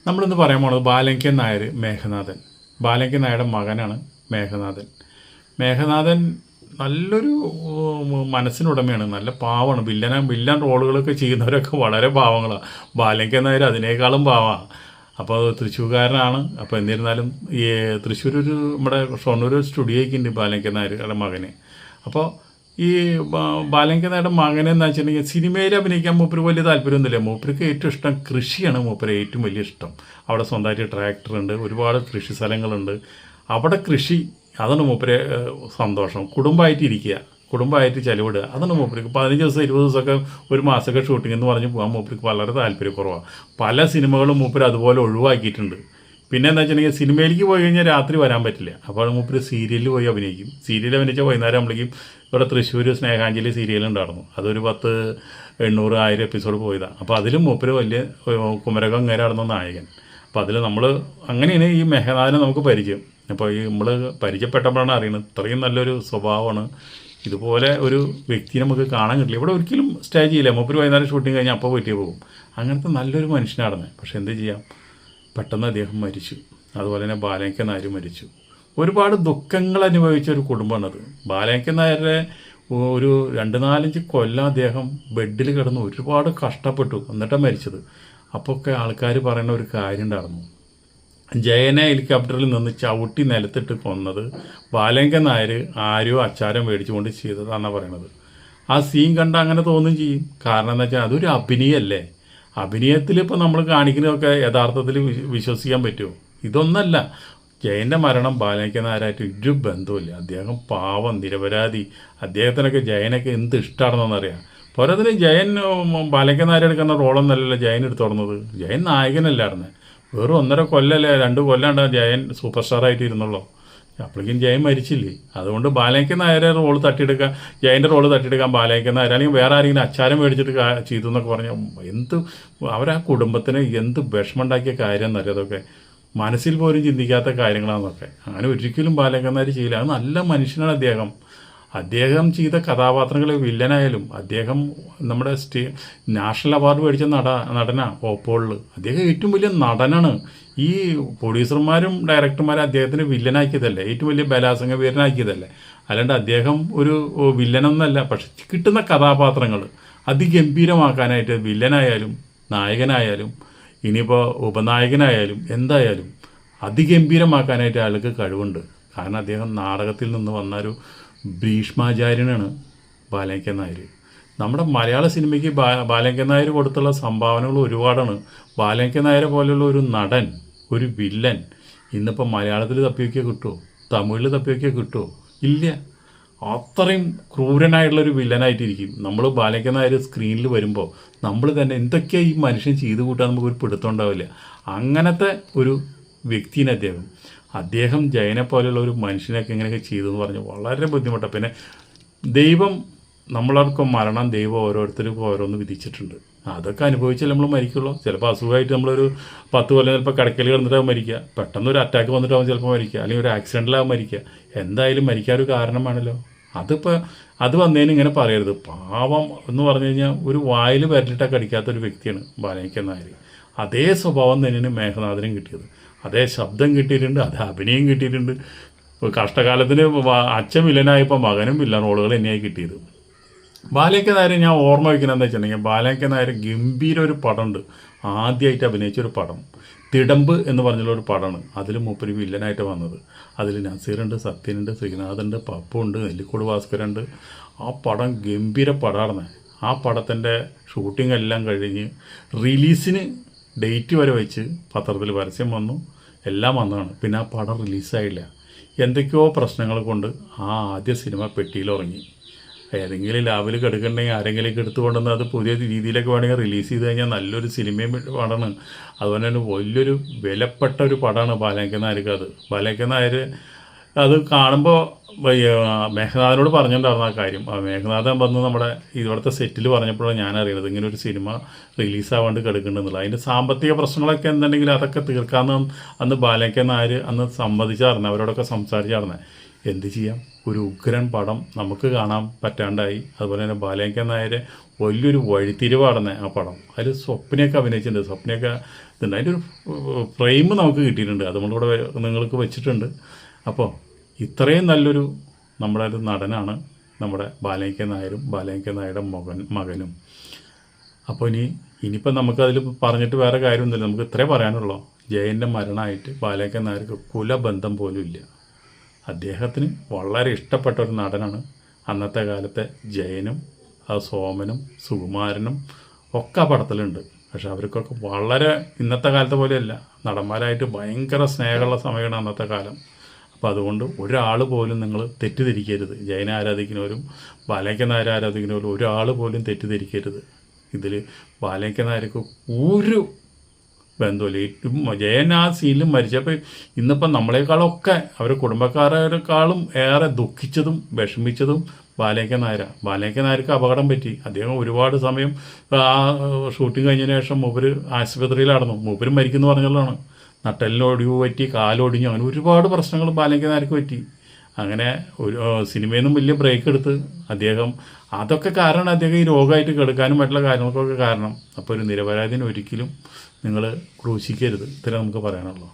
നമ്മളിന്ന് പറയാൻ പോണത് ബാലങ്കൻ നായർ മേഘനാഥൻ. ബാലങ്കൻ നായരുടെ മകനാണ് മേഘനാഥൻ. മേഘനാഥൻ നല്ലൊരു മനസ്സിനുടമയാണ്, നല്ല പാവമാണ്. വില്ലൻ റോളുകളൊക്കെ ചെയ്യുന്നവരൊക്കെ വളരെ പാവങ്ങളാണ്. ബാലങ്കൻ നായർ അതിനേക്കാളും പാവമാണ്. അപ്പോൾ തൃശ്ശൂർകാരനാണ്. അപ്പോൾ എന്നിരുന്നാലും ഈ തൃശ്ശൂർ ഒരു നമ്മുടെ ഷൊർണൂർ സ്റ്റുഡിയോയ്ക്ക് ഉണ്ട് ബാലങ്കൻ നായരുടെ മകന്. അപ്പോൾ ഈ ബാലങ്കൻ നായരുടെ മകനെന്ന് വെച്ചിട്ടുണ്ടെങ്കിൽ സിനിമയിൽ അഭിനയിക്കാൻ മൂപ്പര് വലിയ താല്പര്യമൊന്നുമില്ല. മൂപ്പർക്ക് ഏറ്റവും ഇഷ്ടം കൃഷിയാണ്. മൂപ്പര് ഏറ്റവും വലിയ ഇഷ്ടം. അവിടെ സ്വന്തമായിട്ട് ട്രാക്ടറുണ്ട്, ഒരുപാട് കൃഷി സ്ഥലങ്ങളുണ്ട്. അവിടെ കൃഷി, അതാണ് മൂപ്പര് സന്തോഷം. കുടുംബമായിട്ട് ചെലവിടുക, അതാണ് മൂപ്പർക്ക്. 15 ദിവസം 20 ദിവസമൊക്കെ ഒരു മാസമൊക്കെ ഷൂട്ടിംഗ് എന്ന് പറഞ്ഞ് പോകാൻ മൂപ്പർക്ക് വളരെ താല്പര്യക്കുറവാണ്. പല സിനിമകളും മൂപ്പര് അതുപോലെ ഒഴിവാക്കിയിട്ടുണ്ട്. പിന്നെ എന്താ വെച്ചിട്ടുണ്ടെങ്കിൽ സിനിമയിലേക്ക് പോയി കഴിഞ്ഞാൽ രാത്രി വരാൻ പറ്റില്ല. അപ്പോൾ മൂപ്പര് സീരിയലിൽ പോയി അഭിനയിക്കും. സീരിയൽ അഭിനയിച്ചാൽ വൈകുന്നേരം ആകുമ്പോഴേക്കും ഇവിടെ തൃശ്ശൂർ സ്നേഹാഞ്ജലി സീരിയൽ ഉണ്ടായിരുന്നു. അതൊരു 1000-800-1000 എപ്പിസോഡ് പോയതാണ്. അപ്പോൾ അതിലും മൂപ്പര് വലിയ കുമരകം ഇങ്ങനെയായിരുന്നു നായകൻ. അപ്പോൾ അതിൽ നമ്മൾ അങ്ങനെയാണ് ഈ മേഘനാഥനെ നമുക്ക് പരിചയം. അപ്പോൾ ഈ നമ്മൾ പരിചയപ്പെട്ടപ്പോഴാണ് അറിയുന്നത് ഇത്രയും നല്ലൊരു സ്വഭാവമാണ്. ഇതുപോലെ ഒരു വ്യക്തി നമുക്ക് കാണാൻ കിട്ടില്ല. ഇവിടെ ഒരിക്കലും സ്റ്റേ ചെയ്യില്ല. മൂപ്പര് വൈകുന്നേരം ഷൂട്ടിങ് കഴിഞ്ഞാൽ അപ്പോൾ വീട്ടിൽ പോകും. അങ്ങനത്തെ നല്ലൊരു മനുഷ്യനായിരുന്നു. പക്ഷെ എന്ത് ചെയ്യാം, പെട്ടെന്ന് അദ്ദേഹം മരിച്ചു. അതുപോലെ തന്നെ ബാലങ്കൻ നായർ മരിച്ചു. ഒരുപാട് ദുഃഖങ്ങൾ അനുഭവിച്ച ഒരു കുടുംബമാണത്. ബാലങ്കൻ നായരുടെ ഒരു 2-4 കൊല്ലം അദ്ദേഹം ബെഡിൽ കിടന്ന് ഒരുപാട് കഷ്ടപ്പെട്ടു, എന്നിട്ടാണ് മരിച്ചത്. അപ്പോൾ ഒക്കെ ആൾക്കാർ പറയുന്ന ഒരു കാര്യം ഉണ്ടായിരുന്നു, ജയനെ ഹെലികോപ്റ്ററിൽ നിന്ന് ചവിട്ടി നിലത്തിട്ട് കൊന്നത് ബാലങ്കൻ നായർ ആരോ അച്ചാരം മേടിച്ചുകൊണ്ട് ചെയ്തതാണെന്നാണ് പറയണത്. ആ സീൻ കണ്ട അങ്ങനെ തോന്നുകയും ചെയ്യും. കാരണം എന്താ വെച്ചാൽ അതൊരു അഭിനയമല്ലേ. അഭിനയത്തിൽ ഇപ്പോൾ നമ്മൾ കാണിക്കുന്നതൊക്കെ യഥാർത്ഥത്തിൽ വിശ്വസിക്കാൻ പറ്റുമോ? ഇതൊന്നല്ല. ജയൻ്റെ മരണം ബാലങ്കൻ നായരായിട്ട് ഒരു ബന്ധവുമില്ല. അദ്ദേഹം പാവം, നിരപരാധി. അദ്ദേഹത്തിനൊക്കെ ജയനൊക്കെ എന്ത് ഇഷ്ടമാണെന്നറിയാം. പോരാത്തിന് ജയൻ ബാലങ്കൻ നായർ എടുക്കുന്ന റോളൊന്നല്ലല്ലോ ജയൻ എടുത്തു തുടർന്നത്. ജയൻ നായകനല്ലായിരുന്നു. വെറും 1.5 കൊല്ലമല്ലേ 2 കൊല്ലാണ്ട് ജയൻ സൂപ്പർ സ്റ്റാറായിട്ട് ഇരുന്നുള്ളൂ. അപ്പോഴേക്കും ജയൻ മരിച്ചില്ലേ. അതുകൊണ്ട് ബാലങ്കൻ നായരെ റോള് തട്ടിയെടുക്കാൻ, ജയൻ്റെ റോള് തട്ടിയെടുക്കാൻ ബാലങ്കൻ നായർ അല്ലെങ്കിൽ വേറെ ആരെങ്കിലും അച്ചാരം മേടിച്ചിട്ട് ചെയ്തു എന്നൊക്കെ പറഞ്ഞാൽ അവരാ കുടുംബത്തിന് എന്ത് വിഷമമുണ്ടാക്കിയ കാര്യം എന്നറിയാം. അതൊക്കെ മനസ്സിൽ പോലും ചിന്തിക്കാത്ത കാര്യങ്ങളാണെന്നൊക്കെ. അങ്ങനെ ഒരിക്കലും ബാലങ്കൻ നായർ ചെയ്യില്ല. അത് നല്ല മനുഷ്യനാണ് അദ്ദേഹം ചെയ്ത കഥാപാത്രങ്ങൾ വില്ലനായാലും അദ്ദേഹം നമ്മുടെ നാഷണൽ അവാർഡ് മേടിച്ച നടനാണ് ഓപ്പോളിൽ. അദ്ദേഹം ഏറ്റവും വലിയ നടനാണ്. ഈ പ്രൊഡ്യൂസർമാരും ഡയറക്ടർമാരും അദ്ദേഹത്തിന് വില്ലനാക്കിയതല്ലേ, ഏറ്റവും വലിയ ബലാത്സംഗ വീരനാക്കിയതല്ലേ. അല്ലാണ്ട് അദ്ദേഹം ഒരു വില്ലനൊന്നല്ല. പക്ഷെ കിട്ടുന്ന കഥാപാത്രങ്ങൾ അതിഗംഭീരമാക്കാനായിട്ട് വില്ലനായാലും നായകനായാലും ഇനിയിപ്പോൾ ഉപനായകനായാലും എന്തായാലും അതിഗംഭീരമാക്കാനായിട്ട് അയാൾക്ക് കഴിവുണ്ട്. കാരണം അദ്ദേഹം നാടകത്തിൽ നിന്ന് വന്നൊരു ഭീഷ്മാചാര്യനാണ് ബാലങ്കൻ നായർ. നമ്മുടെ മലയാള സിനിമയ്ക്ക് ബാലങ്കൻ നായർ കൊടുത്തുള്ള സംഭാവനകൾ ഒരുപാടാണ്. ബാലങ്കൻ നായരെ പോലെയുള്ള ഒരു നടൻ, ഒരു വില്ലൻ ഇന്നിപ്പോൾ മലയാളത്തിൽ തപ്പിവയ്ക്കാൻ കിട്ടുമോ? തമിഴിൽ തപ്പിവയ്ക്കാൻ കിട്ടുമോ? ഇല്ല. അത്രയും ക്രൂരനായിട്ടുള്ളൊരു വില്ലനായിട്ടിരിക്കും. നമ്മൾ ബാലങ്കൻ നായർ സ്ക്രീനിൽ വരുമ്പോൾ നമ്മൾ തന്നെ എന്തൊക്കെയാണ് ഈ മനുഷ്യൻ ചെയ്തു കൂട്ടാൻ നമുക്കൊരു പിടുത്തം ഉണ്ടാവില്ല. അങ്ങനത്തെ ഒരു വ്യക്തിനെ അദ്ദേഹം ജയനെ പോലെയുള്ള ഒരു മനുഷ്യനൊക്കെ ഇങ്ങനെയൊക്കെ ചെയ്തു എന്ന് പറഞ്ഞ് വളരെ ബുദ്ധിമുട്ടാണ്. പിന്നെ ദൈവം നമ്മളർക്ക് മരണം ദൈവം ഓരോരുത്തർക്കും ഓരോന്ന് വിധിച്ചിട്ടുണ്ട്. അതൊക്കെ അനുഭവിച്ചാൽ നമ്മൾ മരിക്കുള്ളൂ. ചിലപ്പോൾ അസുഖമായിട്ട് നമ്മളൊരു 10 കൊല്ലം ചിലപ്പോൾ കിടക്കൽ കിടന്നിട്ടാവും മരിക്കുക. പെട്ടെന്ന് ഒരു അറ്റാക്ക് വന്നിട്ടാവും ചിലപ്പോൾ മരിക്കുക, അല്ലെങ്കിൽ ഒരു ആക്സിഡൻറ്റിലാവും മരിക്കുക. എന്തായാലും മരിക്കാനൊരു കാരണം വേണമല്ലോ. അത് വന്നതിന് ഇങ്ങനെ പറയരുത്. പാവം എന്ന് പറഞ്ഞു കഴിഞ്ഞാൽ ഒരു വായിൽ വരലിട്ടൊക്കെ അടിക്കാത്തൊരു വ്യക്തിയാണ് ബാലങ്കൻ നായർ. അതേ സ്വഭാവം തന്നെയാണ് മേഘനാഥനും കിട്ടിയത്. അതേ ശബ്ദം കിട്ടിയിട്ടുണ്ട്, അതേ അഭിനയം കിട്ടിയിട്ടുണ്ട്. കഷ്ടകാലത്തിന് അച്ഛൻ വില്ലനായപ്പോൾ മകനും വില്ലൻ റോളുകൾ തന്നെയായി കിട്ടിയത്. ബാലങ്കൻ നായർ ഞാൻ ഓർമ്മ വയ്ക്കുന്നത് എന്താ വെച്ചിട്ടുണ്ടെങ്കിൽ, ബാലങ്കൻ നായർ ഗംഭീര ഒരു പടമുണ്ട്. ആദ്യമായിട്ട് അഭിനയിച്ചൊരു പടം തിടമ്പ് എന്ന് പറഞ്ഞുള്ളൊരു പടമാണ്. അതിൽ മൂപ്പര് വില്ലനായിട്ട് വന്നത്. അതിൽ നസീറുണ്ട്, സത്യനുണ്ട്, ശ്രീനാഥുണ്ട്, പപ്പുണ്ട്, നെല്ലിക്കോട് ഭാസ്കരുണ്ട്. ആ പടം ഗംഭീര പടമായിരുന്നു. ആ പടത്തിൻ്റെ ഷൂട്ടിംഗ് എല്ലാം കഴിഞ്ഞ് റിലീസിന് ഡേറ്റ് വരെ വെച്ച് പത്രത്തിൽ പരസ്യം വന്നു, എല്ലാം വന്നതാണ്. പിന്നെ ആ പടം റിലീസായില്ല. എന്തൊക്കെയോ പ്രശ്നങ്ങൾ കൊണ്ട് ആ ആദ്യ സിനിമ പെട്ടിയിൽ ഉറങ്ങി. ഏതെങ്കിലും ലാബിൽ കിടക്കണമെങ്കിൽ ആരെങ്കിലും എടുത്തുകൊണ്ടുവന്ന് അത് പുതിയ രീതിയിലൊക്കെ വേണമെങ്കിൽ റിലീസ് ചെയ്ത് കഴിഞ്ഞാൽ നല്ലൊരു സിനിമയും പടമാണ്. അതുപോലെ തന്നെ വലിയൊരു വിലപ്പെട്ട ഒരു പടമാണ് ബാലങ്കൻ നായർക്ക്. ബാലങ്കൻ നായർ അത് കാണുമ്പോൾ മേഘനാഥനോട് പറഞ്ഞിട്ടുണ്ടായിരുന്നു ആ കാര്യം. മേഘനാഥൻ വന്ന് നമ്മുടെ ഇവിടുത്തെ സെറ്റിൽ പറഞ്ഞപ്പോഴാണ് ഞാൻ അറിയുന്നത് ഇങ്ങനെ ഒരു സിനിമ റിലീസാവാണ്ട് കിടക്കുന്നുണ്ടെന്നുള്ളത്. അതിൻ്റെ സാമ്പത്തിക പ്രശ്നങ്ങളൊക്കെ എന്തുണ്ടെങ്കിലും അതൊക്കെ തീർക്കാമെന്ന് അന്ന് ബാലങ്കൻ നായർ അന്ന് സമ്മതിച്ചായിരുന്നു, അവരോടൊക്കെ സംസാരിച്ചായിരുന്നു. എന്ത് ചെയ്യാം, ഒരു ഉഗ്രൻ പടം നമുക്ക് കാണാൻ പറ്റാണ്ടായി. അതുപോലെ തന്നെ ബാലയ്യൻ നായരെ വലിയൊരു വഴിത്തിരിവാടുന്ന ആ പടം. അതിൽ സ്വപ്നയൊക്കെ അഭിനയിച്ചിട്ടുണ്ട്, സ്വപ്നയൊക്കെ ഇതുണ്ട്. അതിൻ്റെ ഒരു ഫ്രെയിം നമുക്ക് കിട്ടിയിട്ടുണ്ട്, അത് നമ്മളിവിടെ നിങ്ങൾക്ക് വെച്ചിട്ടുണ്ട്. അപ്പോൾ ഇത്രയും നല്ലൊരു നമ്മുടെ ഒരു നടനാണ് നമ്മുടെ ബാലയ്യൻ നായരും ബാലയ്യൻ നായരുടെ മകനും. അപ്പോൾ ഇനിയിപ്പോൾ നമുക്കതിൽ പറഞ്ഞിട്ട് വേറെ കാര്യമൊന്നുമില്ല, നമുക്ക് ഇത്രേ പറയാനുള്ളൂ. ജയൻ്റെ മരണമായിട്ട് ബാലയ്യൻ നായർക്ക് കുലബന്ധം പോലും ഇല്ല. അദ്ദേഹത്തിന് വളരെ ഇഷ്ടപ്പെട്ട ഒരു നടനാണ് അന്നത്തെ കാലത്തെ ജയനും സോമനും സുകുമാരനും ഒക്കെ ആ പടത്തിലുണ്ട്. പക്ഷെ അവർക്കൊക്കെ വളരെ ഇന്നത്തെ കാലത്തെ പോലെയല്ല, നടന്മാരായിട്ട് ഭയങ്കര സ്നേഹമുള്ള സമയമാണ് അന്നത്തെ കാലം. അപ്പോൾ അതുകൊണ്ട് ഒരാൾ പോലും നിങ്ങൾ തെറ്റിദ്ധരിക്കരുത്. ജയനെ ആരാധിക്കുന്നവരും ബാലയ്യൻ നായരെ ആരാധിക്കുന്നവരും ഒരാൾ പോലും തെറ്റിദ്ധരിക്കരുത്. ഇതിൽ ബാലയ്യൻ നായർക്ക് ഒരു ബന്ധമില്ല. ജയൻ ആ സീനിലും മരിച്ചപ്പോൾ ഇന്നിപ്പം നമ്മളെക്കാളൊക്കെ അവരുടെ കുടുംബക്കാരെക്കാളും ഏറെ ദുഃഖിച്ചതും വിഷമിച്ചതും ബാലയ്യൻ നായരാണ്. ബാലയ്യൻ നായർക്ക് അപകടം പറ്റി. അദ്ദേഹം ഒരുപാട് സമയം ആ ഷൂട്ടിങ് കഴിഞ്ഞതിന് ശേഷം മൂപ്പര് ആശുപത്രിയിലായിരുന്നു. മൂപ്പര് മരിക്കുന്നു പറഞ്ഞുള്ളതാണ്. നട്ടെല്ലിനൊടിവ് പറ്റി, കാലൊടിഞ്ഞു, അങ്ങനെ ഒരുപാട് പ്രശ്നങ്ങൾ ബാലയ്യൻ നായർക്ക് പറ്റി. അങ്ങനെ ഒരു സിനിമയിൽ നിന്നും വലിയ ബ്രേക്ക് എടുത്ത് അദ്ദേഹം, അതൊക്കെ കാരണം അദ്ദേഹം ഈ രോഗമായിട്ട് കിടക്കാനും മറ്റുള്ള കാര്യങ്ങൾക്കൊക്കെ കാരണം. അപ്പോൾ ഒരു നിരപരാധിനെ ഒരിക്കലും നിങ്ങൾ ക്രൂശിക്കരുത്. ഇത്രയും നമുക്ക് പറയാനുള്ളൂ.